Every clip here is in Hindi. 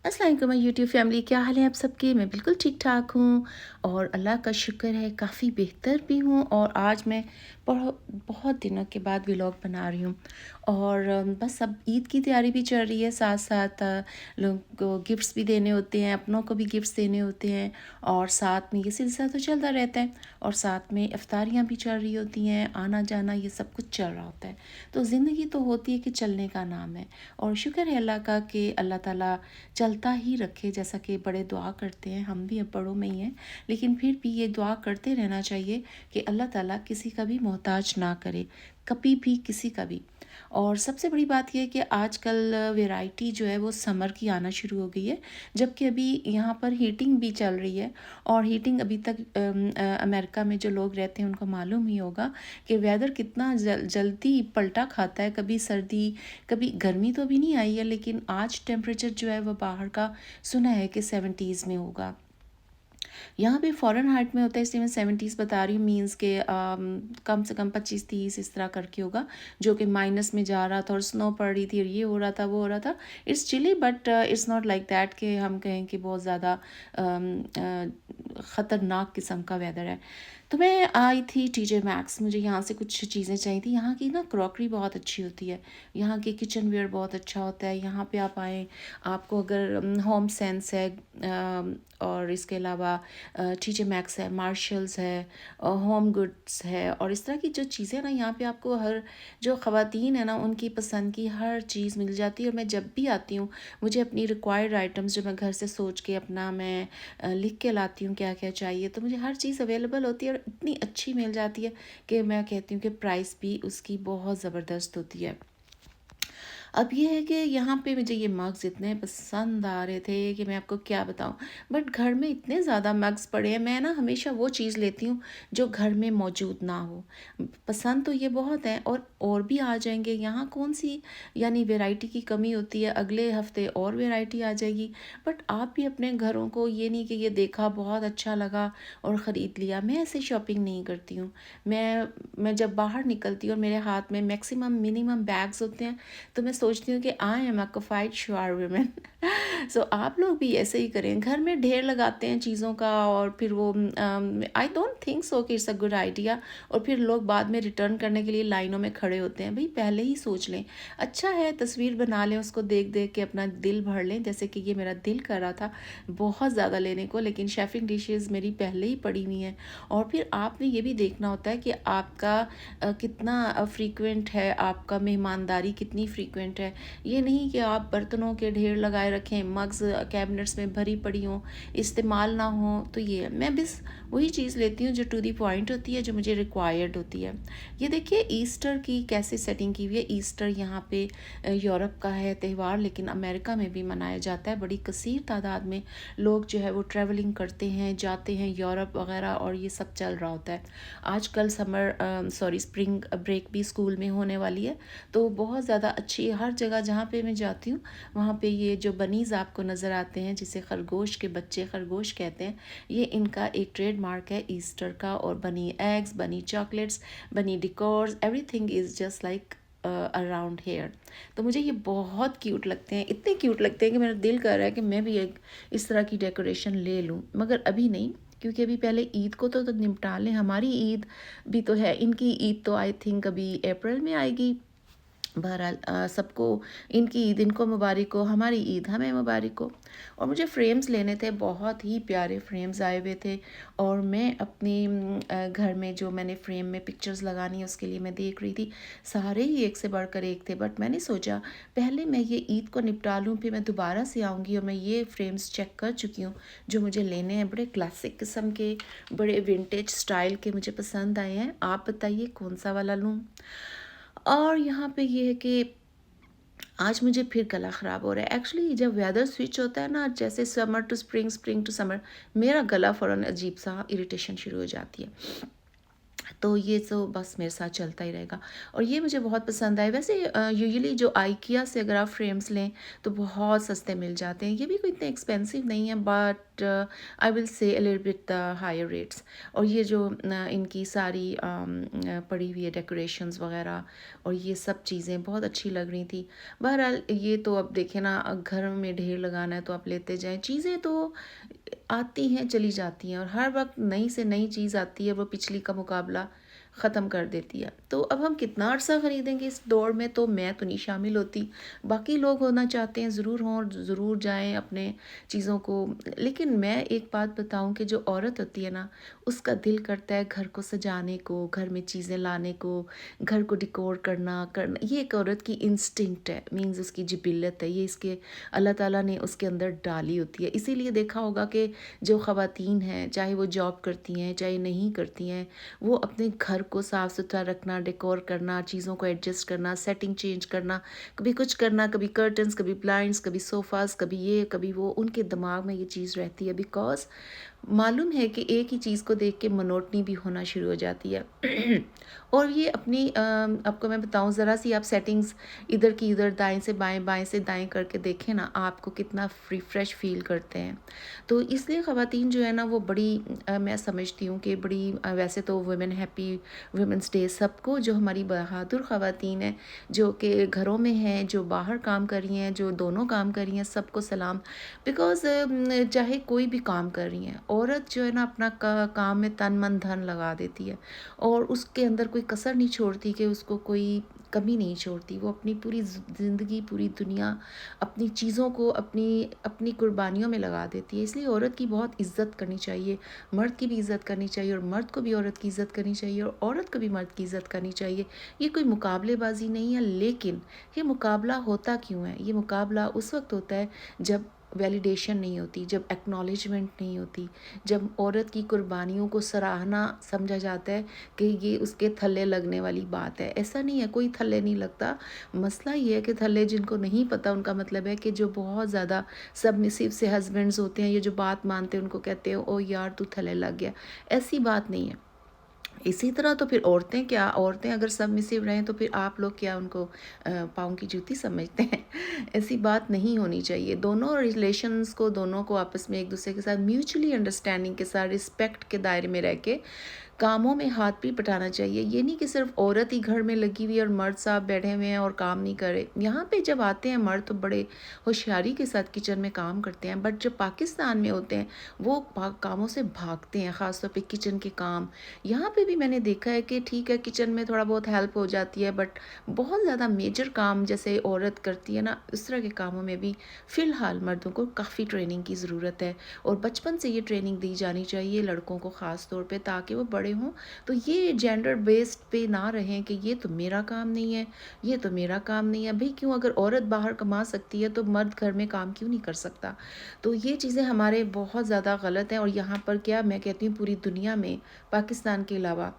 अस्सलाम वालेकुम यूट्यूब फैमिली, क्या हाल है आप सबके। मैं बिल्कुल ठीक ठाक हूँ और अल्लाह का शुक्र है काफ़ी बेहतर भी हूँ। और आज मैं बहुत दिनों के बाद व्लॉग बना रही हूँ और बस अब ईद की तैयारी भी चल रही है, साथ साथ लोगों को गिफ्ट्स भी देने होते हैं, अपनों को भी गिफ्ट्स देने होते हैं और साथ में ये सिलसिला तो चलता रहता है और साथ में इफ्तारियाँ भी चल रही होती हैं, आना जाना ये सब कुछ चल रहा होता है। तो ज़िंदगी तो होती है कि चलने का नाम है और शुक्र है अल्लाह का कि अल्लाह ताला चलता ही रखे। जैसा कि बड़े दुआ करते हैं, हम भी अब बड़ों में ही हैं, लेकिन फिर भी ये दुआ करते रहना चाहिए कि अल्लाह ताला किसी का भी मोहताज ना करे, कभी भी किसी का भी। और सबसे बड़ी बात यह है कि आजकल वैरायटी जो है वो समर की आना शुरू हो गई है, जबकि अभी यहाँ पर हीटिंग भी चल रही है। और हीटिंग अभी तक अमेरिका में जो लोग रहते हैं उनको मालूम ही होगा कि वेदर कितना जल्दी पलटा खाता है। कभी सर्दी कभी गर्मी तो अभी नहीं आई है, लेकिन आज टेम्परेचर जो है वो बाहर का सुना है कि 70s में होगा। यहाँ पे फॉरेन हाइट में होता है, इसलिए मैं 70s बता रही हूँ। मीन्स के कम से कम 25-30 इस तरह करके होगा, जो कि माइनस में जा रहा था और स्नो पड़ रही थी और ये हो रहा था वो हो रहा था। It's chilly but it's not like that कि हम कहें कि बहुत ज़्यादा ख़तरनाक किस्म का वेदर है। तो मैं आई थी TJ Maxx, मुझे यहाँ से कुछ चीज़ें चाहिए थी। यहाँ की ना क्रॉकरी बहुत अच्छी होती है, यहाँ की किचन वेयर बहुत अच्छा होता है। यहाँ पे आप आएँ, आपको अगर होम सेंस है और इसके अलावा TJ Maxx है, मार्शल्स है, होम गुड्स है और इस तरह की जो चीज़ें ना, यहाँ पे आपको हर जो ख़वातीन है ना उनकी पसंद की हर चीज़ मिल जाती है। और मैं जब भी आती हूँ, मुझे अपनी रिक्वायर्ड आइटम्स जो मैं घर से सोच के अपना मैं लिख के लाती हूँ क्या क्या चाहिए, तो मुझे हर चीज़ अवेलेबल होती है और इतनी अच्छी मिल जाती है कि मैं कहती हूँ कि प्राइस भी उसकी बहुत ज़बरदस्त होती है। अब ये है कि यहाँ पे मुझे ये मग्स इतने पसंद आ रहे थे कि मैं आपको क्या बताऊँ। बट घर में इतने ज़्यादा मग्स पड़े हैं, मैं ना हमेशा वो चीज़ लेती हूँ जो घर में मौजूद ना हो। पसंद तो ये बहुत है और भी आ जाएंगे। यहाँ कौन सी यानी वैरायटी की कमी होती है, अगले हफ्ते और वैरायटी आ जाएगी। बट आप भी अपने घरों को ये नहीं कि ये देखा बहुत अच्छा लगा और ख़रीद लिया। मैं ऐसे शॉपिंग नहीं करती हूँ। मैं जब बाहर निकलती हूँ और मेरे हाथ में मैक्सिमम मिनिमम बैग्स होते हैं, तो मैं सोचती हूँ कि I am a quite sure women. So आप लोग भी ऐसे ही करें, घर में ढेर लगाते हैं चीज़ों का और फिर वो आई डोंट थिंक सो कि इट्स अ गुड आइडिया। और फिर लोग बाद में रिटर्न करने के लिए लाइनों में खड़े होते हैं। भाई पहले ही सोच लें, अच्छा है तस्वीर बना लें, उसको देख देख के अपना दिल भर लें। जैसे कि ये मेरा दिल कर रहा था बहुत ज़्यादा लेने को, लेकिन शेफिंग डिशेज़ मेरी पहले ही पड़ी हुई हैं। और फिर आपने ये भी देखना होता है कि आपका कितना फ्रीक्वेंट है, आपका मेहमानदारी कितनी फ्रीक्वेंट है। ये नहीं कि आप बर्तनों के ढेर लगाए रखें, मग्स कैबिनेट्स में भरी पड़ी हों, इस्तेमाल ना हो। तो ये मैं बस वही चीज़ लेती हूँ जो टू दी पॉइंट होती है, जो मुझे रिक्वायर्ड होती है। ये देखिए ईस्टर की कैसे सेटिंग की हुई है। ईस्टर यहाँ पे यूरोप का है त्यौहार, लेकिन अमेरिका में भी मनाया जाता है। बड़ी कसीर तादाद में लोग जो है वो ट्रैवलिंग करते हैं, जाते हैं यूरोप वगैरह और ये सब चल रहा होता है। आजकल स्प्रिंग ब्रेक भी स्कूल में होने वाली है, तो बहुत ज़्यादा अच्छी हर जगह जहाँ पे मैं जाती हूँ वहाँ पे ये जो बनीज़ आपको नज़र आते हैं, जिसे खरगोश के बच्चे खरगोश कहते हैं, ये इनका एक ट्रेडमार्क है ईस्टर का। और बनी eggs, bunny chocolates, bunny decors, everything is just like around here. तो मुझे ये बहुत क्यूट लगते हैं, इतने क्यूट लगते हैं कि मेरा दिल कर रहा है कि मैं भी एक इस तरह की डेकोरेशन ले लूँ, मगर अभी नहीं, क्योंकि अभी पहले ईद को तो निपटा लें। हमारी ईद भी तो है, इनकी ईद तो आई थिंक अभी अप्रैल में आएगी। बहरहाल सबको इनकी ईद इनको मुबारक हो, हमारी ईद हमें मुबारक हो। और मुझे फ्रेम्स लेने थे, बहुत ही प्यारे फ्रेम्स आए हुए थे और मैं अपनी घर में जो मैंने फ्रेम में पिक्चर्स लगानी है उसके लिए मैं देख रही थी। सारे ही एक से बढ़कर एक थे, बट मैंने सोचा पहले मैं ये ईद को निपटा लूँ, फिर मैं दोबारा से आऊँगी। और मैं ये फ्रेम्स चेक कर चुकी हूँ जो मुझे लेने हैं, बड़े क्लासिक किस्म के, बड़े विंटेज स्टाइल के मुझे पसंद आए हैं। आप बताइए कौन सा वाला लूँ। और यहाँ पे ये है कि आज मुझे फिर गला ख़राब हो रहा है। एक्चुअली जब वेदर स्विच होता है ना, जैसे summer to spring, spring to summer, मेरा गला फ़ौरन अजीब सा इरिटेशन शुरू हो जाती है। तो ये तो बस मेरे साथ चलता ही रहेगा और ये मुझे बहुत पसंद आए। वैसे यूजुअली जो आइकिया से अगर आप फ्रेम्स लें तो बहुत सस्ते मिल जाते हैं, ये भी कोई इतने एक्सपेंसिव नहीं है, but I will say a little bit higher rates. और ये जो इनकी सारी पड़ी हुई है डेकोरेशंस वगैरह और ये सब चीज़ें बहुत अच्छी लग रही थी। बहरहाल ये तो अब देखें ना, घर में ढेर लगाना है तो आप लेते जाएं, चीज़ें तो आती हैं चली जाती हैं और हर वक्त नई से नई चीज़ आती है, वो पिछली का मुकाबला ख़त्म कर देती है। तो अब हम कितना अर्सा ख़रीदेंगे इस दौड़ में, तो मैं तो नहीं शामिल होती। बाकी लोग होना चाहते हैं ज़रूर हों, ज़रूर जाएं अपने चीज़ों को। लेकिन मैं एक बात बताऊं कि जो औरत होती है ना, उसका दिल करता है घर को सजाने को, घर में चीज़ें लाने को, घर को डिकोर करना, ये एक औरत की इंस्टिंक्ट है, मीन्स उसकी जिबिल्लत है, ये इसके अल्लाह ताला ने उसके अंदर डाली होती है। इसीलिए देखा होगा कि जो ख़वातीन हैं, चाहे वो जॉब करती हैं चाहे नहीं करती हैं, वो अपने घर को साफ़ सुथरा रखना, डेकोर करना, चीज़ों को एडजस्ट करना, सेटिंग चेंज करना, कभी कुछ करना, कभी कर्टन्स, कभी ब्लाइंड्स, कभी सोफ़ाज़, कभी ये कभी वो, उनके दिमाग में ये चीज़ रहती है। बिकॉज़ मालूम है कि एक ही चीज़ को देख के मोनोटनी भी होना शुरू हो जाती है। और ये अपनी आपको मैं बताऊं, ज़रा सी आप सेटिंग्स इधर की इधर, दाएं से बाएं, बाएं से दाएं करके देखें ना, आपको कितना रिफ़्रेश फील करते हैं। तो इसलिए ख़वातीन जो है ना, वो बड़ी मैं समझती हूँ कि बड़ी वैसे तो वुमेन हैप्पी वुमेंस डे सबको, जो हमारी बहादुर ख़वातीन हैं जो कि घरों में हैं, जो बाहर काम कर रही हैं, जो दोनों काम कर रही हैं, सबको सलाम। बिकॉज़ चाहे कोई भी काम कर रही हैं, औरत जो है ना अपना काम में तन मन धन लगा देती है और उसके अंदर कोई कसर नहीं छोड़ती, कि उसको कोई कमी नहीं छोड़ती। वो अपनी पूरी ज़िंदगी, पूरी दुनिया, अपनी चीज़ों को अपनी अपनी कुर्बानियों में लगा देती है। इसलिए औरत की बहुत इज़्ज़त करनी चाहिए, मर्द की भी इज़्ज़त करनी चाहिए और मर्द को भी औरत की इज़्ज़त करनी चाहिए और औरत को भी मर्द की इज़्ज़त करनी चाहिए। ये कोई मुकाबलेबाजी नहीं है, लेकिन ये मुकाबला होता क्यों है? ये मुकाबला उस वक्त होता है जब वैलिडेशन नहीं होती, जब एक्नॉलेजमेंट नहीं होती, जब औरत की कुर्बानियों को सराहना समझा जाता है कि ये उसके थल्ले लगने वाली बात है। ऐसा नहीं है, कोई थल्ले नहीं लगता। मसला ये है कि थल्ले जिनको नहीं पता, उनका मतलब है कि जो बहुत ज़्यादा सबमिसिव से हस्बैंड्स होते हैं, ये जो बात मानते हैं, उनको कहते हैं ओ यार तू थल्ले लग गया। ऐसी बात नहीं है। इसी तरह तो फिर औरतें क्या, औरतें अगर सबमिसिव रहें तो फिर आप लोग क्या उनको पाँव की जूती समझते हैं? ऐसी बात नहीं होनी चाहिए। दोनों रिलेशंस को, दोनों को आपस में एक दूसरे के साथ म्यूचुअली अंडरस्टैंडिंग के साथ, रिस्पेक्ट के दायरे में रह के कामों में हाथ भी बटाना चाहिए। ये नहीं कि सिर्फ औरत ही घर में लगी हुई है और मर्द साहब बैठे हुए हैं और काम नहीं करे। यहाँ पे जब आते हैं मर्द तो बड़े होशियारी के साथ किचन में काम करते हैं, बट जब पाकिस्तान में होते हैं वो कामों से भागते हैं, ख़ासतौर पे किचन के काम। यहाँ पे भी मैंने देखा है कि ठीक है किचन में थोड़ा बहुत हेल्प हो जाती है, बट बहुत ज़्यादा मेजर काम जैसे औरत करती है ना, उस तरह के कामों में भी फ़िलहाल मर्दों को काफ़ी ट्रेनिंग की ज़रूरत है और बचपन से ये ट्रेनिंग दी जानी चाहिए लड़कों को ख़ास तौर पे, ताकि वो बड़े हों तो ये जेंडर बेस्ड पे ना रहें कि ये तो मेरा काम नहीं है, ये तो मेरा काम नहीं है। भाई क्यों, अगर औरत बाहर कमा सकती है तो मर्द घर में काम क्यों नहीं कर सकता? तो ये चीज़ें हमारे बहुत ज़्यादा गलत हैं और यहाँ पर क्या मैं कहती हूँ, पूरी दुनिया में पाकिस्तान के अलावा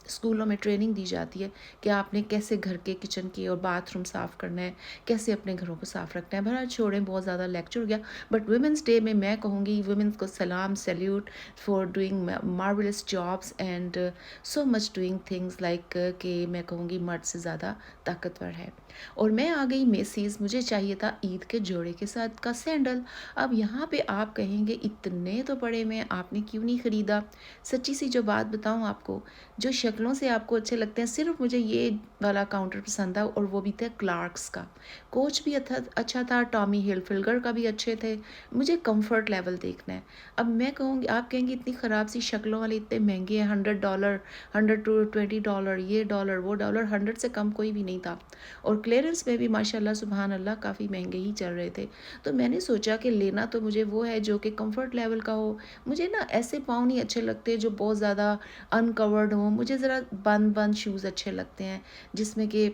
स्कूलों में ट्रेनिंग दी जाती है कि आपने कैसे घर के किचन की और बाथरूम साफ़ करना है, कैसे अपने घरों को साफ़ रखना है। भला छोड़ें, बहुत ज़्यादा लेक्चर हो गया। बट वुमेंस डे में मैं कहूँगी वुमेंस को सलाम, salute for doing marvellous jobs and so much doing things like, कि मैं कहूँगी मर्द से ज़्यादा ताकतवर है। और मैं आ गई मेसीज़, मुझे चाहिए था ईद के जोड़े के साथ का सैंडल। अब यहाँ पे आप कहेंगे इतने तो पड़े में आपने क्यों नहीं ख़रीदा? सच्ची सी जो बात बताऊँ आपको, जो शक्लों से आपको अच्छे लगते हैं, सिर्फ मुझे ये वाला काउंटर पसंद था और वो भी था क्लार्क्स का। कोच भी अच्छा था, टॉमी हिलफिगर का भी अच्छे थे। मुझे कंफर्ट लेवल देखना है। अब मैं कहूँगी, आप कहेंगे इतनी ख़राब सी शक्लों वाले इतने महंगे हैं, $100, $100 to $20, ये डॉलर वो डॉलर, 100 से कम कोई भी नहीं था। और क्लियरेंस में भी माशाल्लाह सुबहान अल्लाह काफ़ी महंगे ही चल रहे थे। तो मैंने सोचा कि लेना तो मुझे वो है जो कि कंफर्ट लेवल का हो। मुझे ना ऐसे पाँव नहीं अच्छे लगते जो बहुत ज़्यादा अनकवर्ड हों, मुझे ज़रा बंद बंद शूज़ अच्छे लगते हैं जिसमें कि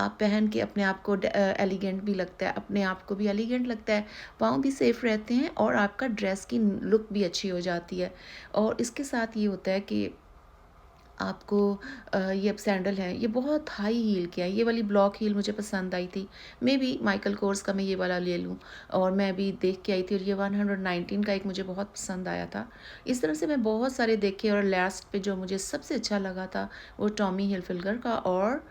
आप पहन के अपने आप को एलिगेंट भी लगता है, अपने आप को भी एलिगेंट लगता है, पाँव भी सेफ रहते हैं और आपका ड्रेस की लुक भी अच्छी हो जाती है। और इसके साथ ये होता है कि आपको ये अब सैंडल है, ये बहुत हाई हील के है, ये वाली ब्लॉक हील मुझे पसंद आई थी। मे बी माइकल कोर्स का मैं ये वाला ले लूँ, और मैं अभी देख के आई थी और ये 119 का एक मुझे बहुत पसंद आया था। इस तरह से मैं बहुत सारे देखे, और लास्ट पे जो मुझे सबसे अच्छा लगा था वो टॉमी हिलफिगर का और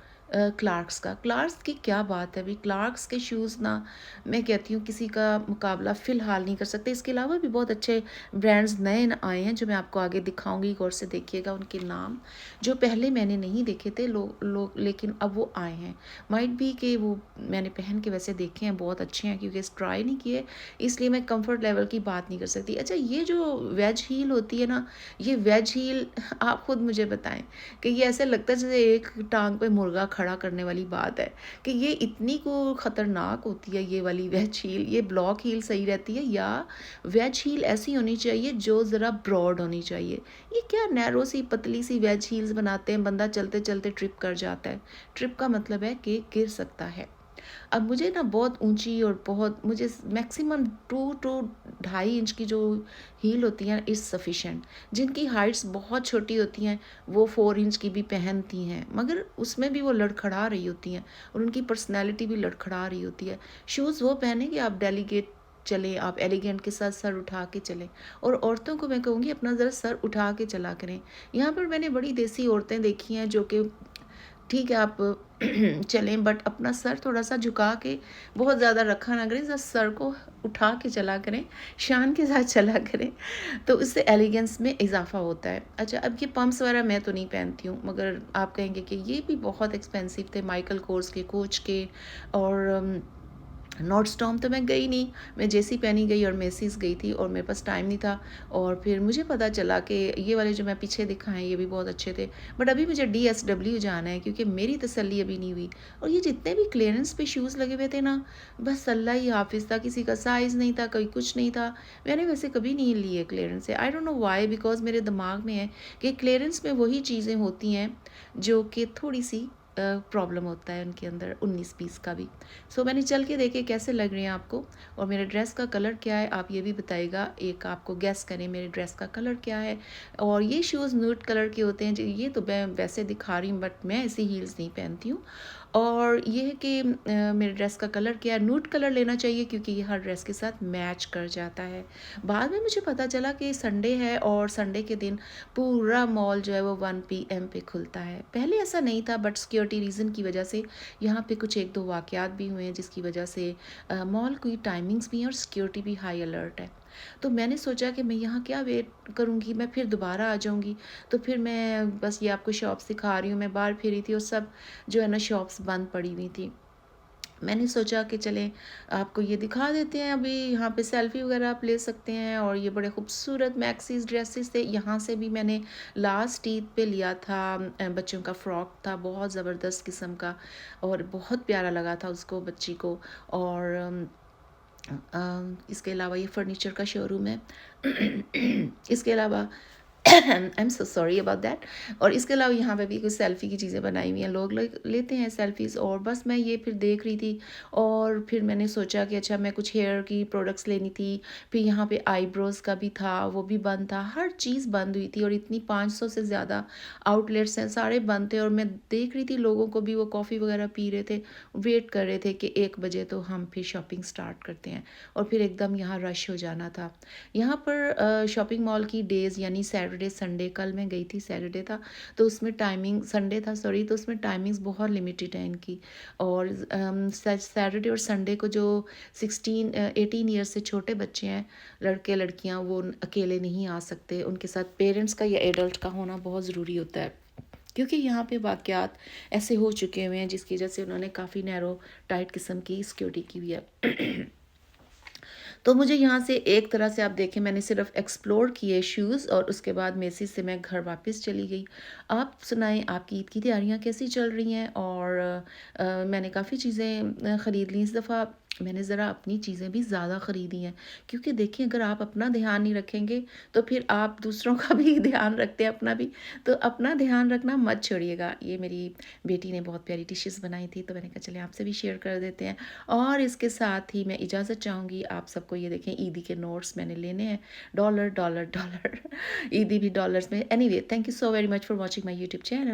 क्लार्क्स का। क्लार्क्स की क्या बात है भाई, क्लार्क्स के शूज़ ना, मैं कहती हूँ किसी का मुकाबला फ़िलहाल नहीं कर सकते। इसके अलावा भी बहुत अच्छे ब्रांड्स नए आए हैं जो मैं आपको आगे दिखाऊंगी, गौर से देखिएगा उनके नाम, जो पहले मैंने नहीं देखे थे लोग लेकिन अब वो आए हैं। माइट भी कि वो मैंने पहन के वैसे देखे हैं, बहुत अच्छे हैं, क्योंकि ट्राई नहीं किए इसलिए मैं कंफर्ट लेवल की बात नहीं कर सकती। अच्छा, ये जो वेज हील होती है ना, ये वेज हील आप खुद मुझे बताएं कि ये ऐसे लगता है जैसे एक टांग पे मुर्गा खड़ा करने वाली बात है, कि ये इतनी को ख़तरनाक होती है ये वाली वेज हील। ये ब्लॉक हील सही रहती है, या वेज हील ऐसी होनी चाहिए जो ज़रा ब्रॉड होनी चाहिए। ये क्या नैरो सी पतली सी वेज हील्स बनाते हैं, बंदा चलते चलते ट्रिप कर जाता है। ट्रिप का मतलब है कि गिर सकता है। अब मुझे ना बहुत ऊंची और बहुत, मुझे मैक्सिमम 2 to 2.5 इंच की जो हील होती हैं इज़ सफिशेंट। जिनकी हाइट्स बहुत छोटी होती हैं वो 4 इंच की भी पहनती हैं, मगर उसमें भी वो लड़खड़ा रही होती हैं, और उनकी पर्सनैलिटी भी लड़खड़ा रही होती है। शूज़ वो पहने कि आप डेलीगेट चलें, आप एलिगेंट के साथ सर उठा के चलें। और औरतों को मैं कहूँगी अपना ज़रा सर उठा के चला करें। यहाँ पर मैंने बड़ी देसी औरतें देखी हैं जो कि ठीक है आप चलें, बट अपना सर थोड़ा सा झुका के, बहुत ज़्यादा रखा ना करें, जरा सर को उठा के चला करें, शान के साथ चला करें, तो इससे एलिगेंस में इजाफा होता है। अच्छा, अब ये पम्प्स वगैरह मैं तो नहीं पहनती हूँ, मगर आप कहेंगे कि ये भी बहुत एक्सपेंसिव थे, माइकल कोर्स के, कोच के, और नॉर्डस्टॉर्म तो मैं गई नहीं, मैं जेसी पेनी गई और मेसीज गई थी, और मेरे पास टाइम नहीं था। और फिर मुझे पता चला कि ये वाले जो मैं पीछे दिखाएं ये भी बहुत अच्छे थे, बट अभी मुझे DSW जाना है क्योंकि मेरी तसल्ली अभी नहीं हुई। और ये जितने भी क्लियरेंस पे शूज़ लगे हुए थे ना, बस अल्लाह ही हाफिज़ था, किसी का साइज़ नहीं था, कोई कुछ नहीं था। मैंने वैसे कभी नहीं लिए क्लियरेंस से, I don't know why, because मेरे दिमाग में है कि क्लियरेंस में वही चीज़ें होती हैं जो कि थोड़ी सी प्रॉब्लम होता है उनके अंदर, 19 पीस का भी। सो मैंने चल के देखे कैसे लग रहे हैं आपको, और मेरे ड्रेस का कलर क्या है आप ये भी बताइएगा, एक आपको गैस करें मेरे ड्रेस का कलर क्या है। और ये शूज़ न्यूड कलर के होते हैं जी, ये तो मैं वैसे दिखा रही हूँ बट मैं ऐसी हील्स नहीं पहनती हूँ। और ये है कि मेरे ड्रेस का कलर क्या है, न्यूड कलर लेना चाहिए क्योंकि ये हर ड्रेस के साथ मैच कर जाता है। बाद में मुझे पता चला कि संडे है, और संडे के दिन पूरा मॉल जो है वो 1 PM पे खुलता है। पहले ऐसा नहीं था, बट सिक्योरिटी रीज़न की वजह से यहाँ पे कुछ 1-2 वाक़यात भी हुए हैं जिसकी वजह से मॉल की टाइमिंग्स भी हैं और सिक्योरिटी भी हाई अलर्ट है। तो मैंने सोचा कि मैं यहाँ क्या वेट करूँगी, मैं फिर दोबारा आ जाऊँगी। तो फिर मैं बस ये आपको शॉप्स दिखा रही हूँ, मैं बाहर फिरी थी और सब जो है ना शॉप्स बंद पड़ी हुई थी। मैंने सोचा कि चलें आपको ये दिखा देते हैं, अभी यहाँ पे सेल्फ़ी वगैरह आप ले सकते हैं। और ये बड़े खूबसूरत मैक्सीज ड्रेसेस थे, यहाँ से भी मैंने लास्ट ईद पे लिया था, बच्चों का फ़्रॉक था बहुत ज़बरदस्त किस्म का, और बहुत प्यारा लगा था उसको, बच्ची को। और इसके अलावा ये फर्नीचर का शोरूम है। इसके अलावा I am so sorry about that. और इसके अलावा यहाँ पे भी कुछ सेल्फ़ी की चीज़ें बनाई हुई हैं, लोग लेते हैं सेल्फ़ीज़। और बस मैं ये फिर देख रही थी, और फिर मैंने सोचा कि अच्छा मैं कुछ हेयर की प्रोडक्ट्स लेनी थी। फिर यहाँ पे आईब्रोज़ का भी था, वो भी बंद था, हर चीज़ बंद हुई थी। और इतनी 500 से ज़्यादा आउटलेट्स हैं, सारे बंद थे। और मैं देख रही थी लोगों को भी, वो कॉफ़ी वगैरह पी रहे थे, वेट कर रहे थे कि 1 बजे तो हम फिर शॉपिंग स्टार्ट करते हैं। और फिर एकदम यहाँ रश हो जाना था। यहाँ पर शॉपिंग मॉल की डेज़ यानी सैटरडे संडे, कल मैं गई थी सैटरडे था, तो उसमें टाइमिंग, संडे था सॉरी, तो उसमें टाइमिंग्स बहुत लिमिटेड है इनकी। और सैटरडे और संडे को जो 18 ईयर्स से छोटे बच्चे हैं, लड़के लड़कियां, वो अकेले नहीं आ सकते, उनके साथ पेरेंट्स का या एडल्ट का होना बहुत ज़रूरी होता है। क्योंकि यहाँ पे वाक़यात ऐसे हो चुके हुए हैं जिसकी वजह से उन्होंने काफ़ी नैरो टाइट किस्म की सिक्योरिटी की हुई है। तो मुझे यहाँ से एक तरह से आप देखें, मैंने सिर्फ एक्सप्लोर किए शूज़, और उसके बाद मेसी से मैं घर वापस चली गई। आप सुनाएं आपकी ईद की तैयारियाँ कैसी चल रही हैं। और मैंने काफ़ी चीज़ें ख़रीद ली इस दफ़ा। मैंने ज़रा अपनी चीज़ें भी ज़्यादा ख़रीदी हैं, क्योंकि देखिए अगर आप अपना ध्यान नहीं रखेंगे तो फिर आप दूसरों का भी ध्यान रखते हैं अपना भी, तो अपना ध्यान रखना मत छोड़िएगा। ये मेरी बेटी ने बहुत प्यारी डिशेज़ बनाई थी, तो मैंने कहा चलिए आपसे भी शेयर कर देते हैं। और इसके साथ ही मैं इजाज़त चाहूँगी आप सबको। ये देखें ईदी के नोट्स मैंने लेने हैं, डॉलर, डॉलर, डॉलर ईदी भी डॉलर्स में। Anyway, thank you so very much for watching my YouTube channel.